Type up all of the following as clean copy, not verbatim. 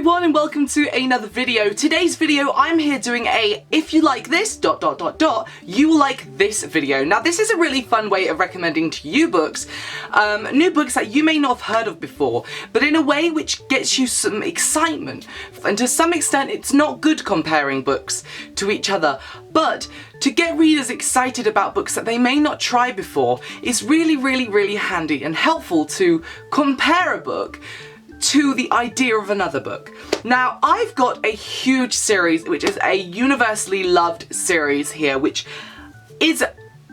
everyone and welcome to another video. Today's video I'm here doing a if you like this ... you will like this video. Now this is a really fun way of recommending to you books, new books that you may not have heard of before, but in a way which gets you some excitement. And to some extent it's not good comparing books to each other, but to get readers excited about books that they may not try before, it's really handy and helpful to compare a book to the idea of another book. Now, I've got a huge series, which is a universally loved series here, which is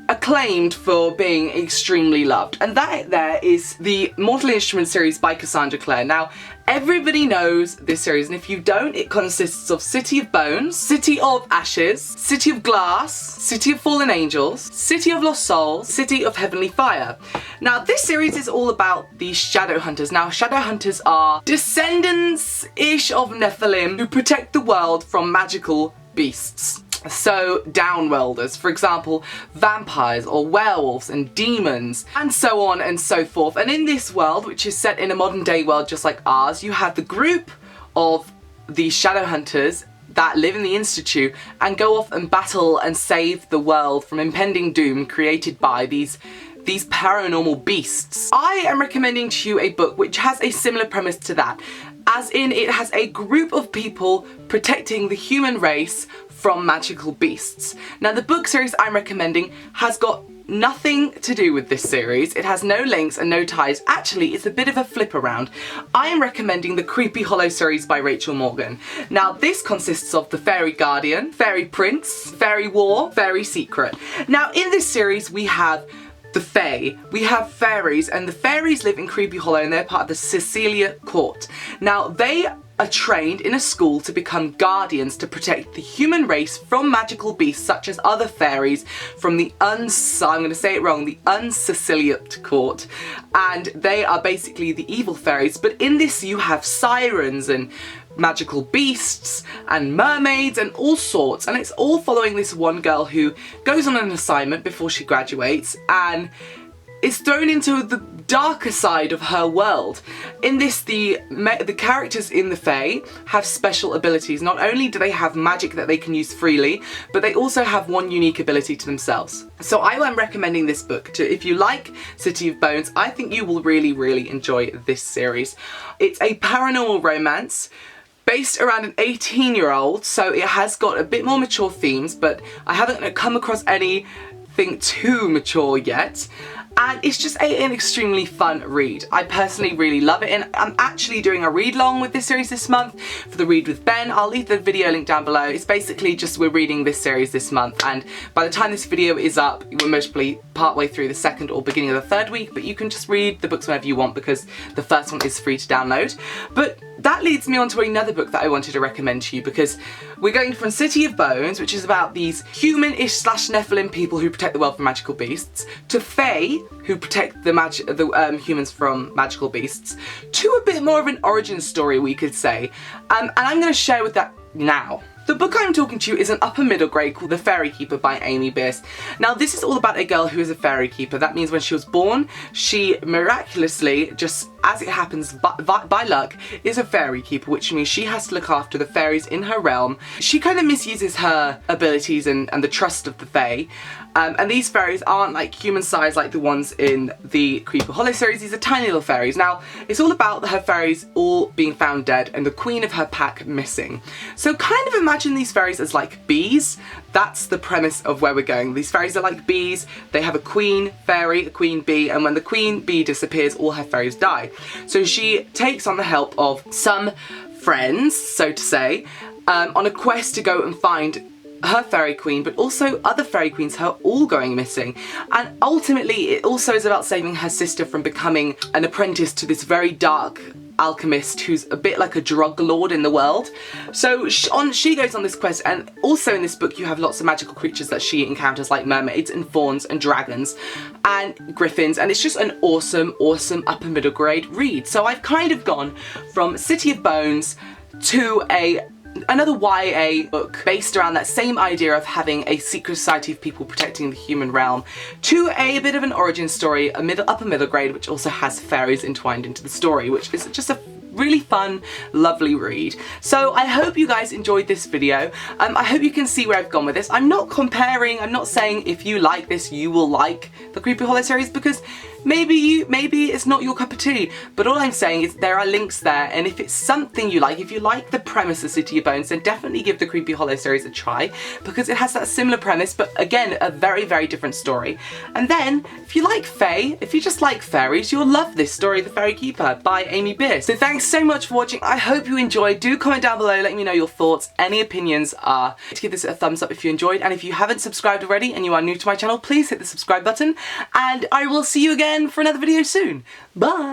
acclaimed for being extremely loved, and that there is the Mortal Instruments series by Cassandra Clare. Now, everybody knows this series, and if you don't, it consists of City of Bones, City of Ashes, City of Glass, City of Fallen Angels, City of Lost Souls, City of Heavenly Fire. Now, this series is all about these shadow hunters. Now, shadow hunters are descendants-ish of Nephilim who protect the world from magical beasts. So, downworlders, for example, vampires or werewolves and demons, and so on and so forth. And in this world, which is set in a modern day world just like ours, you have the group of these shadow hunters that live in the Institute and go off and battle and save the world from impending doom created by these paranormal beasts. I am recommending to you a book which has a similar premise to that, as in it has a group of people protecting the human race from magical beasts. Now, the book series I'm recommending has got nothing to do with this series. It has no links and no ties. Actually, it's a bit of a flip around. I am recommending the Creepy Hollow series by Rachel Morgan. Now, this consists of the Fairy Guardian, Fairy Prince, Fairy War, Fairy Secret. Now, in this series, we have the Fae. We have fairies, and the fairies live in Creepy Hollow, and they're part of the Cecilia Court. Now, they are trained in a school to become guardians to protect the human race from magical beasts such as other fairies from the I'm going to say it wrong, the Unceciliate Court, and they are basically the evil fairies. But in this you have sirens and magical beasts and mermaids and all sorts, and it's all following this one girl who goes on an assignment before she graduates and is thrown into the darker side of her world. In this, the characters in the Fae have special abilities. Not only do they have magic that they can use freely, but they also have one unique ability to themselves. So I am recommending this book to, if you like City of Bones, I think you will really enjoy this series. It's a paranormal romance based around an 18-year-old, so it has got a bit more mature themes, but I haven't come across anything too mature yet. And it's just an extremely fun read. I personally really love it, and I'm actually doing a read-along with this series this month for the Read with Ben. I'll leave the video link down below. It's basically just we're reading this series this month, and by the time this video is up, we're mostly partway through the second or beginning of the third week, but you can just read the books whenever you want because the first one is free to download. But that leads me on to another book that I wanted to recommend to you, because we're going from City of Bones, which is about these human-ish / Nephilim people who protect the world from magical beasts, to Fae, who protect the humans from magical beasts, to a bit more of an origin story, we could say. And I'm going to share with that now. The book I'm talking to you is an upper middle grade called The Fairy Keeper by Amy Bierce. Now, this is all about a girl who is a fairy keeper. That means when she was born, she miraculously, just as it happens by luck, is a fairy keeper, which means she has to look after the fairies in her realm. She kind of misuses her abilities and the trust of the Fae. And these fairies aren't like human size like the ones in the Creepy Hollow series. These are tiny little fairies. Now, it's all about her fairies all being found dead and the queen of her pack missing. So kind of imagine these fairies as like bees. That's the premise of where we're going. These fairies are like bees. They have a queen fairy, a queen bee, and when the queen bee disappears, all her fairies die. So she takes on the help of some friends, so to say, on a quest to go and find her fairy queen, but also other fairy queens who are all going missing. And ultimately, it also is about saving her sister from becoming an apprentice to this very dark alchemist who's a bit like a drug lord in the world. So she goes on this quest, and also in this book you have lots of magical creatures that she encounters, like mermaids and fauns and dragons and griffins, and it's just an awesome upper middle grade read. So I've kind of gone from City of Bones to another YA book based around that same idea of having a secret society of people protecting the human realm, to a bit of an origin story, upper middle grade, which also has fairies entwined into the story, which is just a really fun, lovely read. So I hope you guys enjoyed this video. I hope you can see where I've gone with this. I'm not comparing, I'm not saying if you like this you will like the Creepy Hollow series, because maybe it's not your cup of tea, but all I'm saying is there are links there, and if it's something you like, if you like the premise of City of Bones, then definitely give the Creepy Hollow series a try, because it has that similar premise, but again, a very, very different story. And then, if you like fae, if you just like fairies, you'll love this story, The Fairy Keeper by Amy Beers. So thanks so much for watching. I hope you enjoyed. Do comment down below, let me know your thoughts. Any opinions are to give this a thumbs up if you enjoyed, and if you haven't subscribed already and you are new to my channel, please hit the subscribe button, and I will see you again for another video soon. Bye!